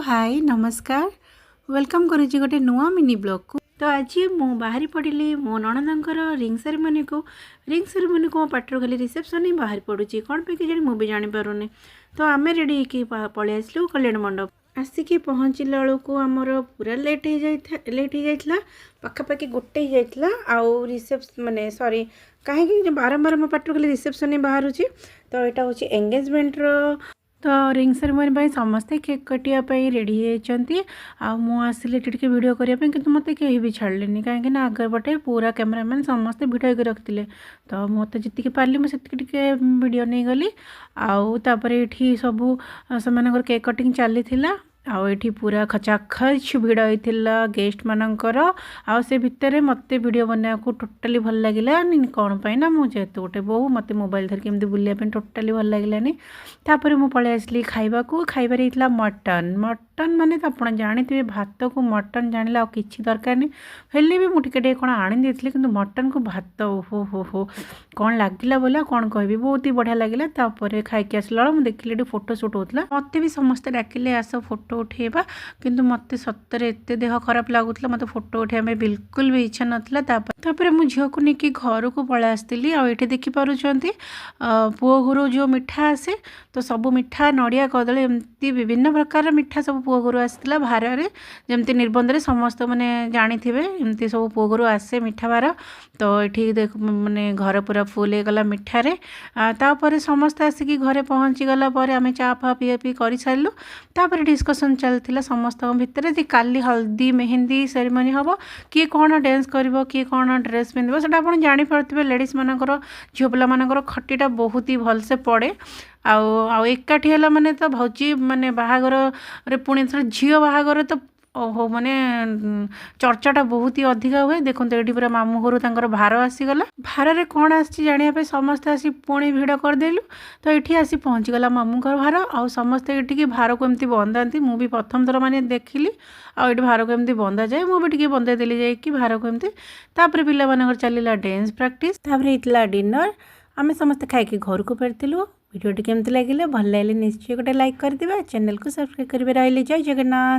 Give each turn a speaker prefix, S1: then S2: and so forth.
S1: हाय नमस्कार वेलकम करुच्ची गोटे नुआ मिनी ब्लॉग को। तो आज मु बाहरी पड़ी मो नणंदर रिंग सेरेमनी को मो पाटर खाली रिसेप्शन ही बाहर पड़ुची कौन पे कि मुझे जानीपारूनी। तो आम रेडी कि पलि आसलु कल्याण मंडप आसिकी पहुँचला बेलू आमर पूरा लेट हो जाता पखापाखि गोटे ही जाता आउ रिसेप्शन माने सॉरी कहीं बारंबार मो पाटर खाली रिसेप्शन ही बाहर। तो यहाँ हूँ एंगेजमेंट तो रिंग सेरेमनी समस्ते केक कटियापाई रेडी होती आसिले टे वीडियो करने कि मत कहीं भी छाड़े कहीं आगे पटे पूरा कैमरामैन समस्ते भिड़ रखते। तो मत जी पार्ली मुझे वीडियो नहीं गली आउे ये सबू से केक कटिंग चली आठी पूरा खचाखच भिड़ होता गेस्ट मानकर से भितर मत वीडियो बनने को टोटाली भल लगे कौन पाइना मुझे गोटे बो मत मोबाइल धरिक बुलाया टोटाली भल लगे। तापर मुझे पलि आसली खाइबा खाइबार मटन मटन माने तो आप जानते भात को मटन जान आ कि दरकार नहीं हेल्ले भी मुझे कौन आनी कि मटन को भात ओहो हो हो कौन लगे बोला कौन कह बहुत ही बढ़िया लगे। तापर खाई आसला मुझे देखिए फोटो सुट होता मत भी समस्ते डाकिले आस फोटो उठेबा किंतु मत सतरे एत देह खराब लगुला मत फोटो उठेबा बिल्कुल भी इच्छा नापर मु झील को लेकिन घर को पलि आसती आठ देखिपुंट पुओ घर जो मिठा आसे तो सब मिठा नड़िया कदली एमती विभिन्न प्रकार मिठा सब पुओ घर आसाला भार में जमती निबंध समस्त मैंने जानी थे एमती सब पुओ घर आसे मिठा भार। तो ये देख मैंने घर पूरा फुल हो गला मिठारे तापर समस्त आसिक घरे पहुँची गला आम चा फा पी पी कर सारू तापर डिस्कसन चलता समस्त भितर जे काली हल्दी मेहंदी सेरेमनी हम किए कौन डांस कर किए कौन ड्रेस पिंध से आप जापे लेडीज मानकर झील पिला मानकर खटीटा बहुत ही भलसे पड़े आउ एकाठी है माने तो भौजी माने बाहागर पुणी थोड़ा झील बाहागर तो ओहो माने चर्चाटा बहुत ही अधिका हुए। देखो ये पूरा मामू घर भार आसीगला भार में कौन आने समस्ते आसी पुणी भिड़ करदेलु। तो ये आसी पहुँचीगला मामू घर भार आ समस्ते ये भार को एमती बंधाती मु भी प्रथम थर माने देखिली आठ भार को एमती बंधा जाए मुझे बंधे देली जाकि भार को एमती तापर पिला मानकर चलला डांस प्रैक्टिस तापर होता डिनर आम समस्ते खाई घर को फेरलु। वीडियो केमती लगे भल लगे निश्चय गोटे लाइक करदे चैनल को सब्सक्राइब करेंगे। रही जय जगन्नाथ।